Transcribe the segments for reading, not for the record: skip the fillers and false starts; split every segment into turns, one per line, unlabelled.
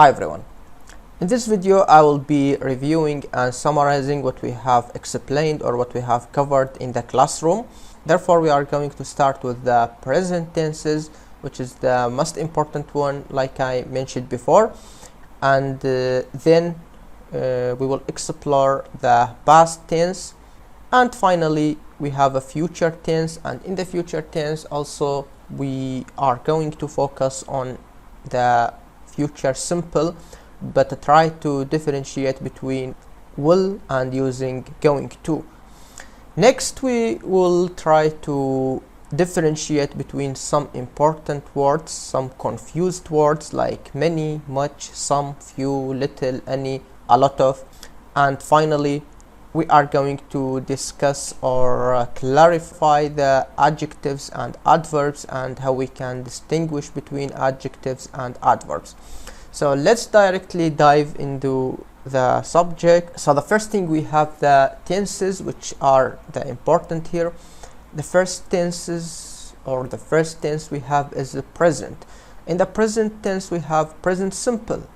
Hi everyone. In this video I will be reviewing and summarizing what we have explained or what we have covered in the classroom. Therefore we are going to start with the present tenses, which is the most important one, like I mentioned before, and then we will explore the past tense, and finally we have a future tense, and in the future tense also we are going to focus on the future simple, but try to differentiate between will and using going to. Next we will try to differentiate between some important words, some confused words like many, much, some, few, little, any, a lot of, and finally we are going to discuss or clarify the adjectives and adverbs and how we can distinguish between adjectives and adverbs. So let's directly dive into the subject. So the first thing, we have the tenses, which are the important here. The first tenses, or the first tense we have, is the present. In the present tense we have present simple.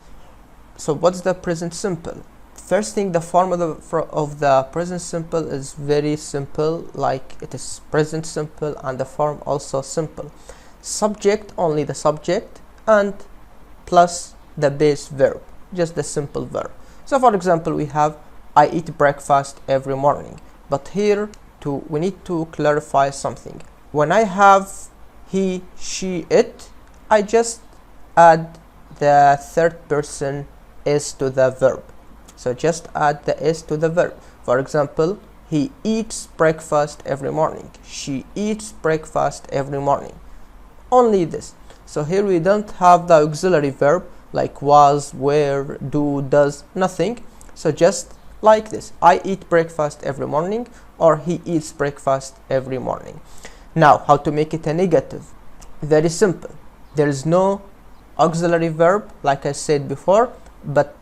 So what's the present simple? First thing, the form of the present simple is very simple, like it is present simple, and the form also simple. Subject, only the subject, and plus the base verb, just the simple verb. So for example, we have I eat breakfast every morning, but here we need to clarify something. When I have he, she, it, I just add the third person s to the verb. So just add the s to the verb. For example, he eats breakfast every morning, she eats breakfast every morning. Only this. So here we don't have the auxiliary verb like was, were, do, does, nothing. So just like this, I eat breakfast every morning, or he eats breakfast every morning. Now, how to make it a negative? Very simple. There is no auxiliary verb, like I said before, but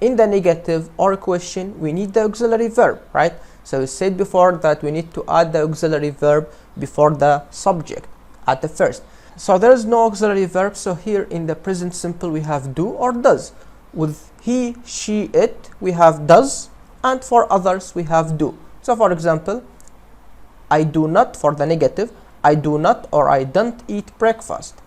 in the negative or question we need the auxiliary verb, right? So we said before that we need to add the auxiliary verb before the subject at the first. So there is no auxiliary verb, so here in the present simple we have do or does. With he, she, it we have does, and for others we have do. So for example, I do not, for the negative, I do not or I don't eat breakfast.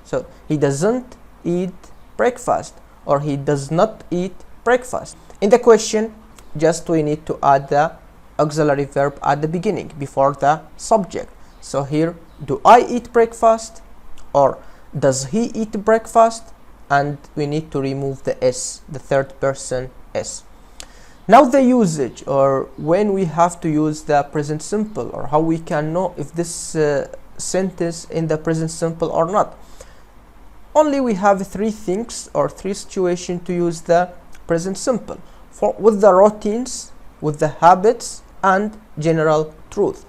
So he doesn't eat breakfast, or he does not eat breakfast. In the question, just we need to add the auxiliary verb at the beginning before the subject. So here, do I eat breakfast, or does he eat breakfast, and we need to remove the s, the third person s. Now the usage, or when we have to use the present simple, or how we can know if this sentence in the present simple or not. Only we have three things or three situations to use the present simple, with the routines, with the habits, and general truth.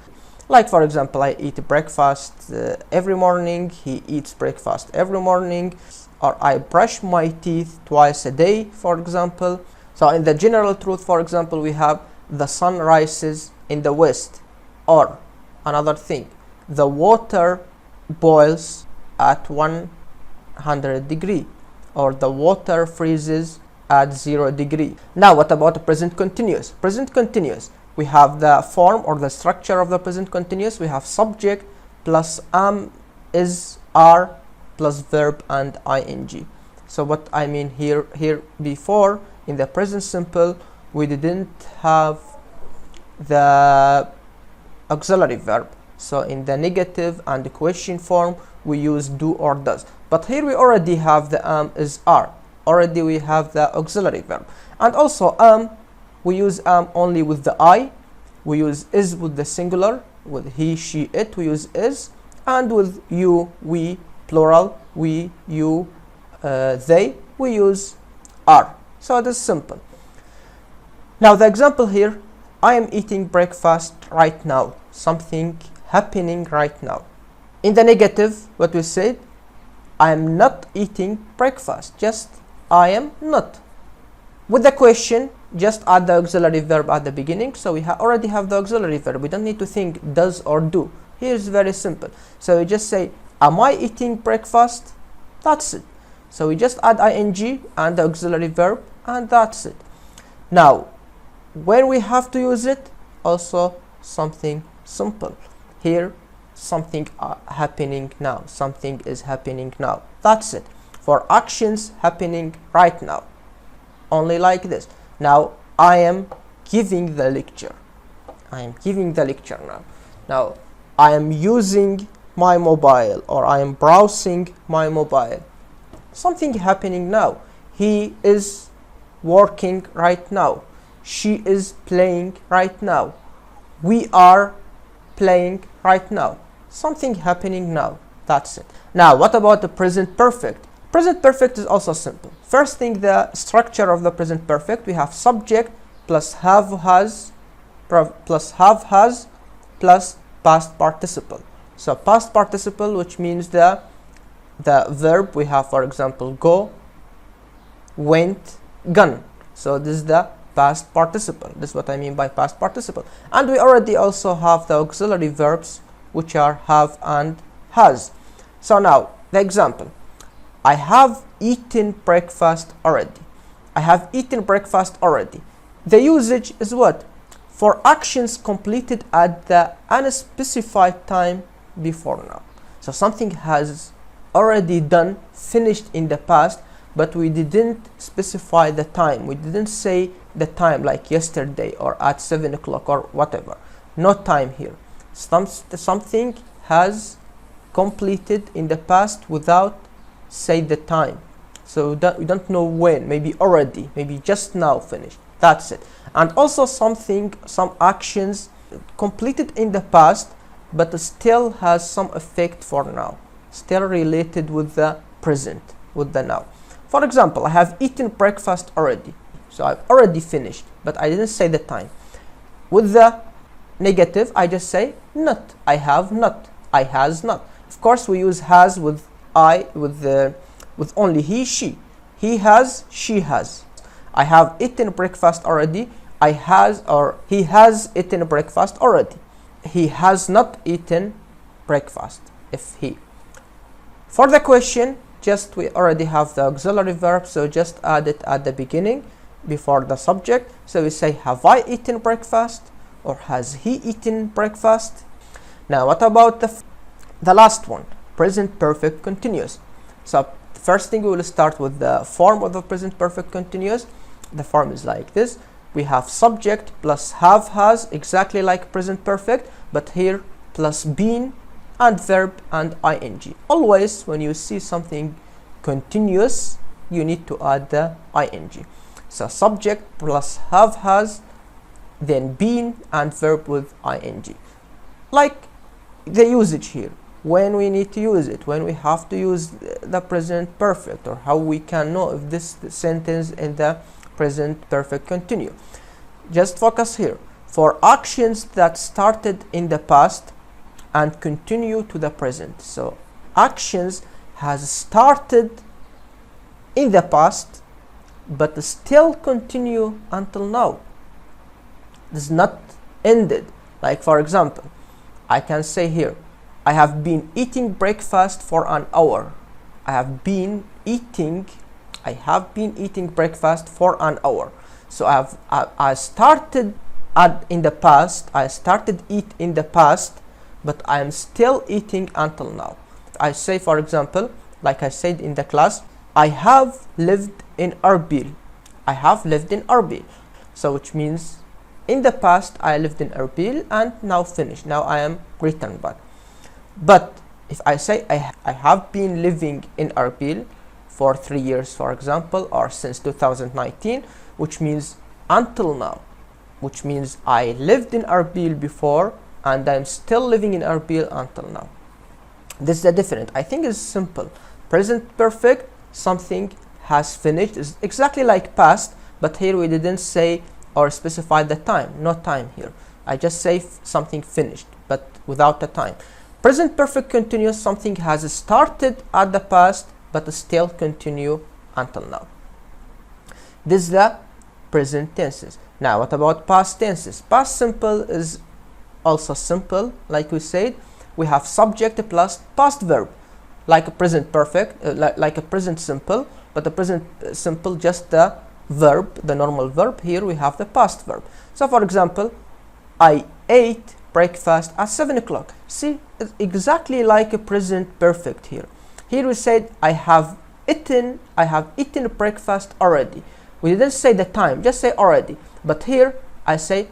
Like for example, I eat breakfast every morning, he eats breakfast every morning, or I brush my teeth twice a day, for example. So in the general truth, for example, we have the sun rises in the west, or another thing, the water boils at 100 degree, or the water freezes at 0 degree. Now what about the present continuous? Present continuous, we have the form or the structure of the present continuous. We have subject plus am, is, are, plus verb and ing. So what I mean here before, in the present simple we didn't have the auxiliary verb, so in the negative and the question form we use do or does, but here we already have the am, is, are. Already we have the auxiliary verb. And also we use am only with the I, we use is with the singular, with he, she, it we use is, and with you, we, plural, we, you, they we use are. So it is simple. Now the example here, I am eating breakfast right now, something happening right now. In the negative, what we said, I am not eating breakfast, just I am not. With the question, just add the auxiliary verb at the beginning, so we already have the auxiliary verb. We don't need to think does or do. Here is very simple. So we just say, am I eating breakfast? That's it. So we just add ing and the auxiliary verb, and that's it. Now, when we have to use it, also something simple. Here, something happening now. Something is happening now. That's it. For actions happening right now. Only like this. Now, I am giving the lecture. I am giving the lecture now. Now, I am using my mobile, or I am browsing my mobile. Something happening now. He is working right now. She is playing right now. We are playing right now. Something happening now. That's it. Now, what about the present perfect? Present perfect is also simple. First thing, the structure of the present perfect, we have subject plus have has plus past participle. So past participle, which means the verb we have, for example, go, went, gone. So this is the past participle. This is what I mean by past participle. And we already also have the auxiliary verbs, which are have and has. So now the example, I have eaten breakfast already. I have eaten breakfast already. The usage is what? For actions completed at the unspecified time before now. So something has already done, finished in the past, but we didn't specify the time. We didn't say the time, like yesterday or at 7 o'clock or whatever. No time here. Something has completed in the past without say the time. So we don't know when. Maybe already, maybe just now finished. That's it. And also some actions completed in the past, but still has some effect for now, still related with the present, with the now. For example, I have eaten breakfast already. So I've already finished, but I didn't say the time. With the negative, I just say not. I have not. I has not. Of course, we use has with with only he, she. He has, she has. I have eaten breakfast already. I has, or he has eaten breakfast already. He has not eaten breakfast, if he. For the question, just we already have the auxiliary verb, so just add it at the beginning before the subject. So we say, have I eaten breakfast, or has he eaten breakfast? Now, what about the last one, present perfect continuous? So the first thing, we will start with the form of the present perfect continuous. The form is like this. We have subject plus have has, exactly like present perfect, but here plus been and verb and ing. Always when you see something continuous, you need to add the ing. So subject plus have has, then been and verb with ing. Like the usage here, when we need to use it, when we have to use the present perfect, or how we can know if this sentence in the present perfect continue. Just focus here. For actions that started in the past and continue to the present. So actions has started in the past but still continue until now. This is not ended. Like for example, I can say here, I have been eating breakfast for an hour. I have been eating breakfast for an hour. So I started in the past. I started eat in the past, but I am still eating until now. I say, for example, like I said in the class, I have lived in Erbil. I have lived in Erbil. So which means in the past I lived in Erbil and now finished. Now I am returned back. But if I say I have been living in Erbil for 3 years, for example, or since 2019, which means until now, which means I lived in Erbil before and I'm still living in Erbil until now. This is the difference. I think it's simple. Present perfect, something has finished, is exactly like past, but here we didn't say or specify the time. No time here. I just say something finished, but without the time. Present perfect continuous, something has started at the past but still continue until now. This is the present tenses. Now what about past tenses? Past simple is also simple. Like we said, we have subject plus past verb. like a present perfect, like a present simple, but the present simple just the verb, the normal verb. Here we have the past verb. So for example, I ate breakfast at 7 o'clock. See, it's exactly like a present perfect here. Here we said I have eaten breakfast already. We didn't say the time, just say already. But here I said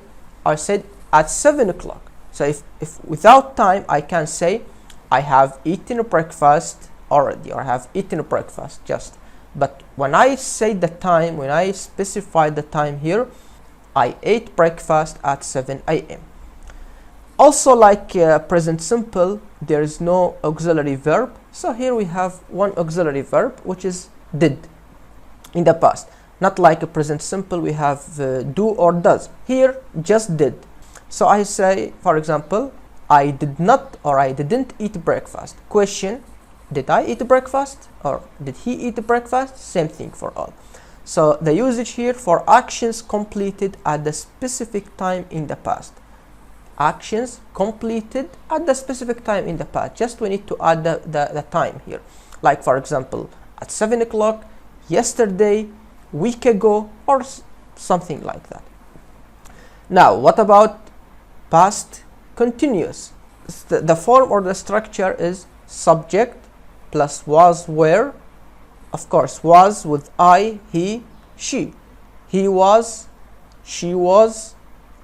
at 7 o'clock. So if without time, I can say I have eaten breakfast already, or I have eaten breakfast just. But when I say the time, when I specify the time here, I ate breakfast at 7 a.m. Also, like present simple, there is no auxiliary verb. So here we have one auxiliary verb, which is did in the past. Not like a present simple, we have do or does. Here, just did. So I say, for example, I did not or I didn't eat breakfast. Question, did I eat breakfast or did he eat breakfast? Same thing for all. So the usage here for actions completed at the specific time in the past. Actions completed at the specific time in the past. Just we need to add the time here. Like for example, at 7 o'clock, yesterday, week ago, or something like that. Now, what about past continuous? The form or the structure is subject plus was, were. Of course, was with I, he, she. He was, she was,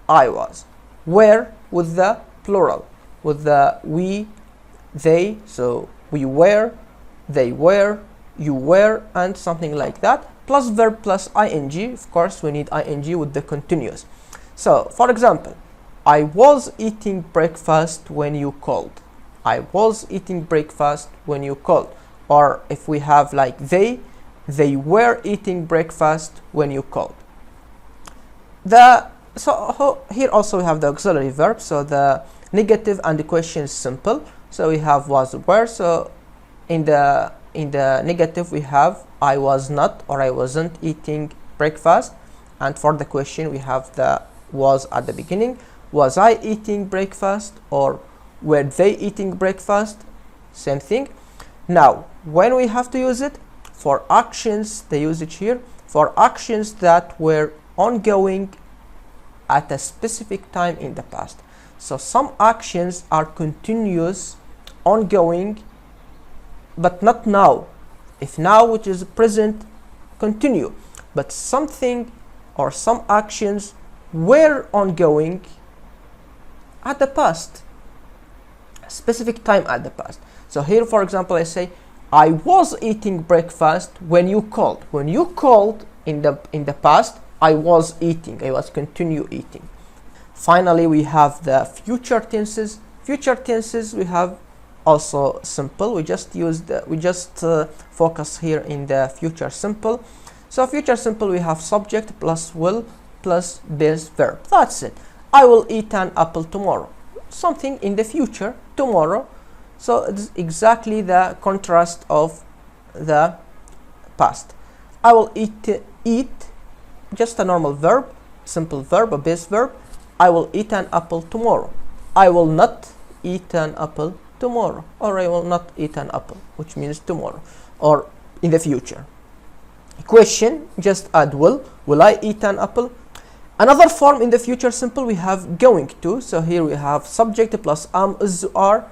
I was. Were with the plural, with the we, they. So we were, they were, you were, and something like that. Plus verb plus ing. Of course, we need ing with the continuous. So, for example, I was eating breakfast when you called. I was eating breakfast when you called. Or if we have like they were eating breakfast when you called. So here also we have the auxiliary verb. So the negative and the question is simple. So we have was, were. So in the negative we have I was not or I wasn't eating breakfast, and for the question we have the was at the beginning. Was I eating breakfast or were they eating breakfast? Same thing. Now when we have to use it for actions, the usage here for actions that were ongoing at a specific time in the past. So some actions are continuous, ongoing, but not now. If now, which is present, continue, but something or some actions were ongoing at the past, specific time at the past. So here, for example, I say I was eating breakfast when you called. When you called in the past, I was eating, I was continue eating. Finally, we have the future tenses. Future tenses we have also simple. We just focus here in the future simple. So future simple we have subject plus will plus base verb. That's it. I will eat an apple tomorrow. Something in the future, tomorrow. So it's exactly the contrast of the past. I will eat, just a normal verb, simple verb, a base verb. I will eat an apple tomorrow. I will not eat an apple tomorrow, or I will not eat an apple, which means tomorrow or in the future. Question, just add will I eat an apple? Another form in the future simple we have going to. So here we have subject plus am, is, are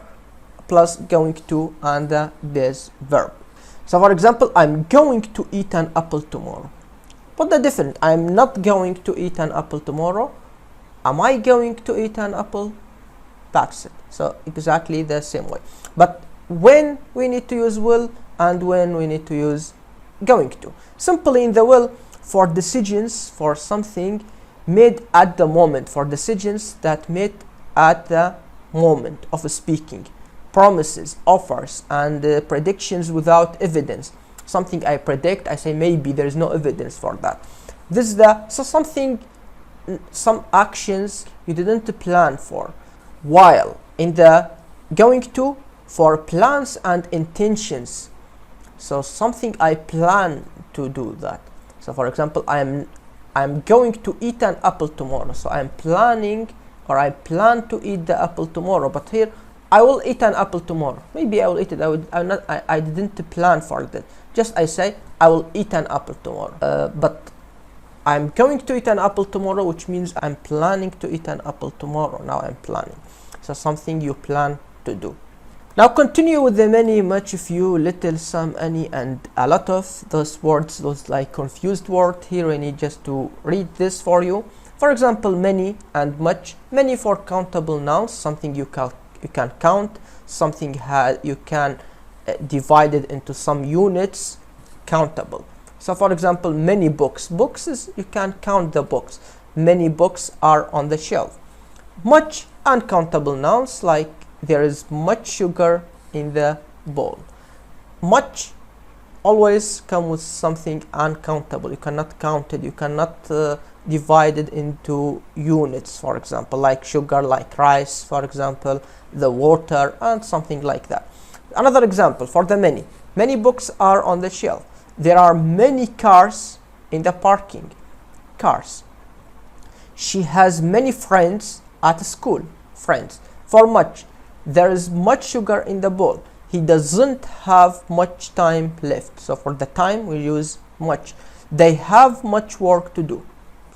plus going to and the base verb. So for example, I'm going to eat an apple tomorrow. What the difference? I'm not going to eat an apple tomorrow. Am I going to eat an apple? That's it. So exactly the same way. But when we need to use will and when we need to use going to. Simply in the will for decisions for something made at the moment, for decisions that made at the moment of speaking. Promises, offers, and predictions without evidence. Something I predict, I say maybe, there is no evidence for that. This is some actions you didn't plan for. While in the going to for plans and intentions. So something I plan to do that. So for example, I'm going to eat an apple tomorrow. So I'm planning or I plan to eat the apple tomorrow. But here I will eat an apple tomorrow. Maybe I will eat it. I didn't plan for that. Just I say I will eat an apple tomorrow. But I'm going to eat an apple tomorrow, which means I'm planning to eat an apple tomorrow. Now I'm planning. So something you plan to do. Now continue with the many, much, few, little, some, any, and a lot of those words, those like confused words. Here I need just to read this for you. For example, many and much. Many for countable nouns, something you can count, something you can divide it into some units, countable. So for example, many books. Books is you can count the books. Many books are on the shelf. Much, uncountable nouns, like there is much sugar in the bowl. Much always come with something uncountable. You cannot count it. You cannot divide it into units, for example, like sugar, like rice, for example, the water, and something like that. Another example for the many. Many books are on the shelf. There are many cars in the parking. Cars. She has many friends at school. Friends. For much. There is much sugar in the bowl. He doesn't have much time left. So for the time we use much. They have much work to do.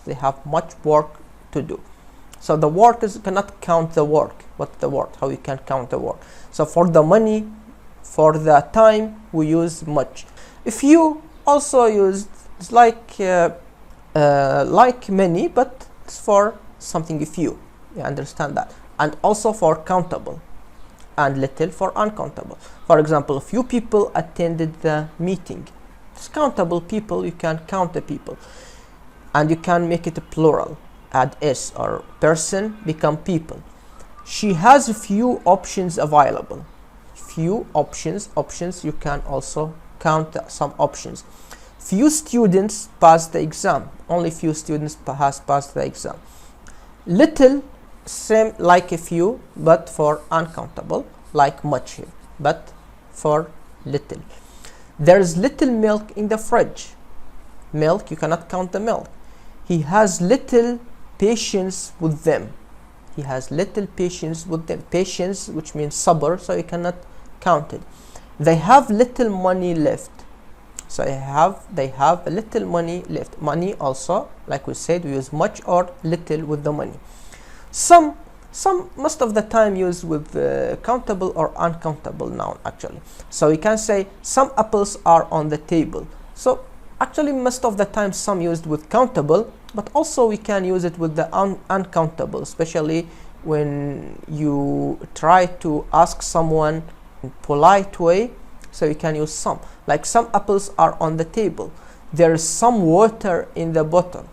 They have much work to do. So the work is, you cannot count the work. What's the work? How you can count the work? So for the money, for the time, we use much. If you also use, it's like many, but it's for something few. You understand that? And also for countable, and little for uncountable. For example, few people attended the meeting. It's countable people. You can count the people, and you can make it a plural. Add s, or person become people. She has a few options available. Few options. Options, you can also count some options. Few students pass the exam. Only few students has passed the exam. Little, same like a few, but for uncountable, like much here, but for little. There is little milk in the fridge. Milk, you cannot count the milk. He has little patience with them. He has little patience with them. Patience, which means sabr, so you cannot count it. They have little money left. So they have a little money left. Money also, like we said, we use much or little with the money. Some most of the time used with countable or uncountable noun actually. So we can say some apples are on the table. So actually most of the time some used with countable, but also we can use it with the uncountable, especially when you try to ask someone in polite way. So you can use some, like some apples are on the table. There is some water in the bottle.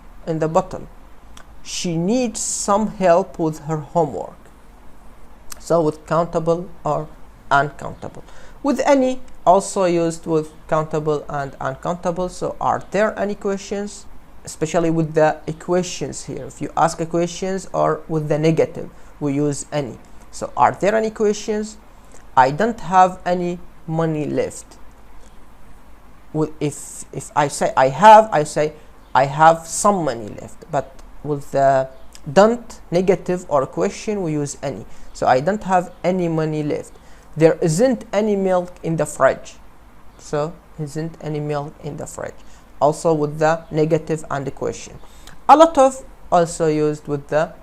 She needs some help with her homework. So with countable or uncountable. With any, also used with countable and uncountable. So are there any questions? Especially with the equations here. If you ask equations or with the negative, we use any. So are there any questions? I don't have any money left. If I say I have, I say I have some money left. But with the don't negative or question, we use any. So I don't have any money left. There isn't any milk in the fridge. So isn't any milk in the fridge. Also with the negative and the question. A lot of, also used with the,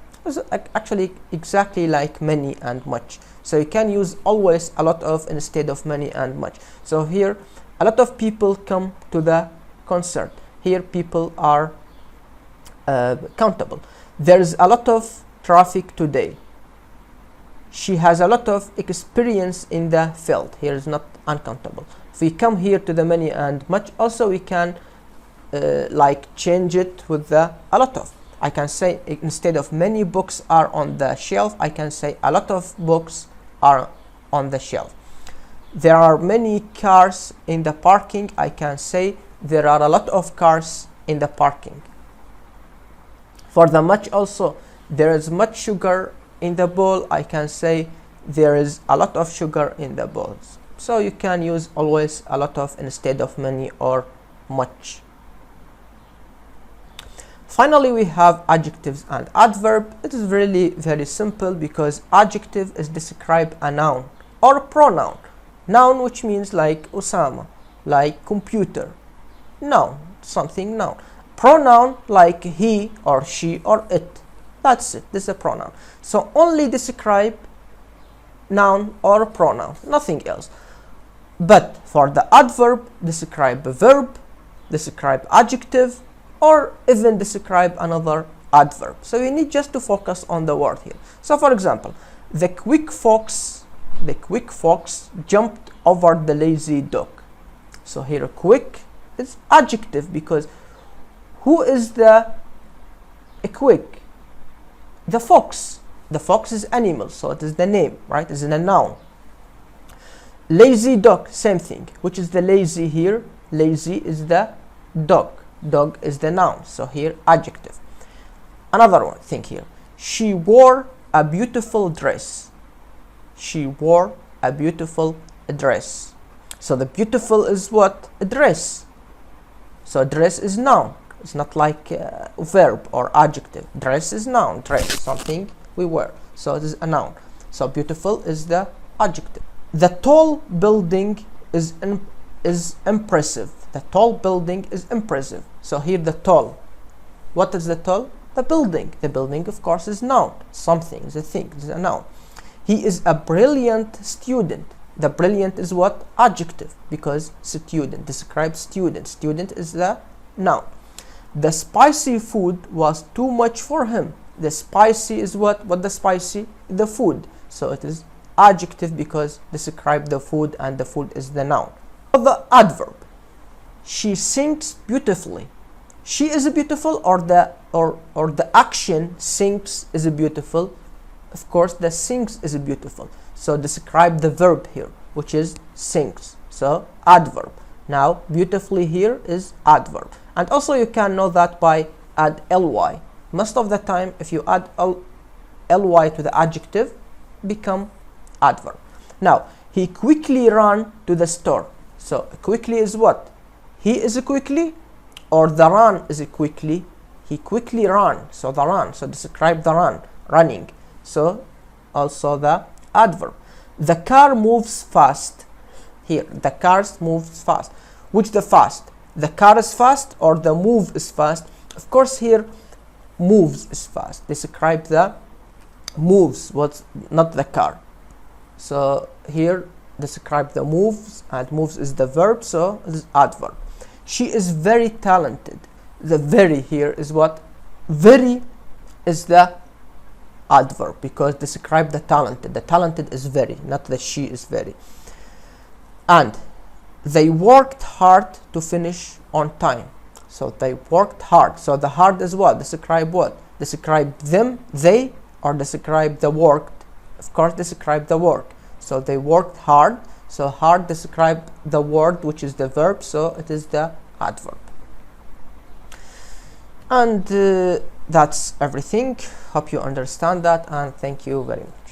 actually exactly like many and much. So you can use always a lot of instead of many and much. So here a lot of people come to the concert. Here people are countable. There's a lot of traffic today. She has a lot of experience in the field. Here is not uncountable. If we come here to the many and much, also we can like change it with the a lot of. I can say instead of many books are on the shelf, I can say a lot of books are on the shelf. There are many cars in the parking. I can say there are a lot of cars in the parking. For the much also, there is much sugar in the bowl. I can say there is a lot of sugar in the bowls. So you can use always a lot of instead of many or much. Finally, we have adjectives and adverb. It is really very simple because adjective is describe a noun or a pronoun. Noun, which means like Osama, like computer. Noun, something noun. Pronoun like he or she or it. That's it. This is a pronoun. So only describe noun or pronoun, nothing else. But for the adverb, describe a verb, describe adjective, or even describe another adverb. So you need just to focus on the word here. So for example, the quick fox jumped over the lazy dog. So here quick is adjective because who is the quick? The fox. The fox is animal, so it is the name, right? It's in a noun. Lazy dog, same thing. Which is the lazy here? Lazy is the dog. Dog is the noun, so here adjective. Another one thing here. She wore a beautiful dress. She wore a beautiful dress. So the beautiful is what? A dress. So dress is noun. It's not like a verb or adjective. Dress is noun. Dress, something we wear. So it is a noun. So beautiful is the adjective. The tall building is impressive. The tall building is impressive. So here the tall. What is the tall? The building. The building, of course, is noun. Something is a thing. Is a noun. He is a brilliant student. The brilliant is what? Adjective, because student describes student. Student is the noun. The spicy food was too much for him. The spicy is what? What the spicy? The food. So it is adjective because describe the food, and the food is the noun. The adverb. She sings beautifully. She is beautiful, or the action sings is beautiful. Of course, the sings is beautiful. So describe the verb here, which is sings. So adverb. Now beautifully here is adverb. And also you can know that by add ly. Most of the time, if you add ly to the adjective, become adverb. Now he quickly ran to the store. So quickly is what? He is quickly, or the run is quickly? He quickly ran. So the run. So describe the run, running. So also the adverb. The car moves fast. Here the car moves fast. Which the fast? The car is fast or the move is fast? Of course here moves is fast. Describe the moves, what's not the car. So here describe the moves, and moves is the verb, so it is adverb. She is very talented. The very here is what? Very is the adverb because describe the talented. The talented is very, not the she is very. And they worked hard to finish on time. So they worked hard. So the hard is what? Describe what? Describe them, they, or describe the work? Of course, describe the work. So they worked hard. So hard describe the word, which is the verb. So it is the adverb. And that's everything. Hope you understand that, and thank you very much.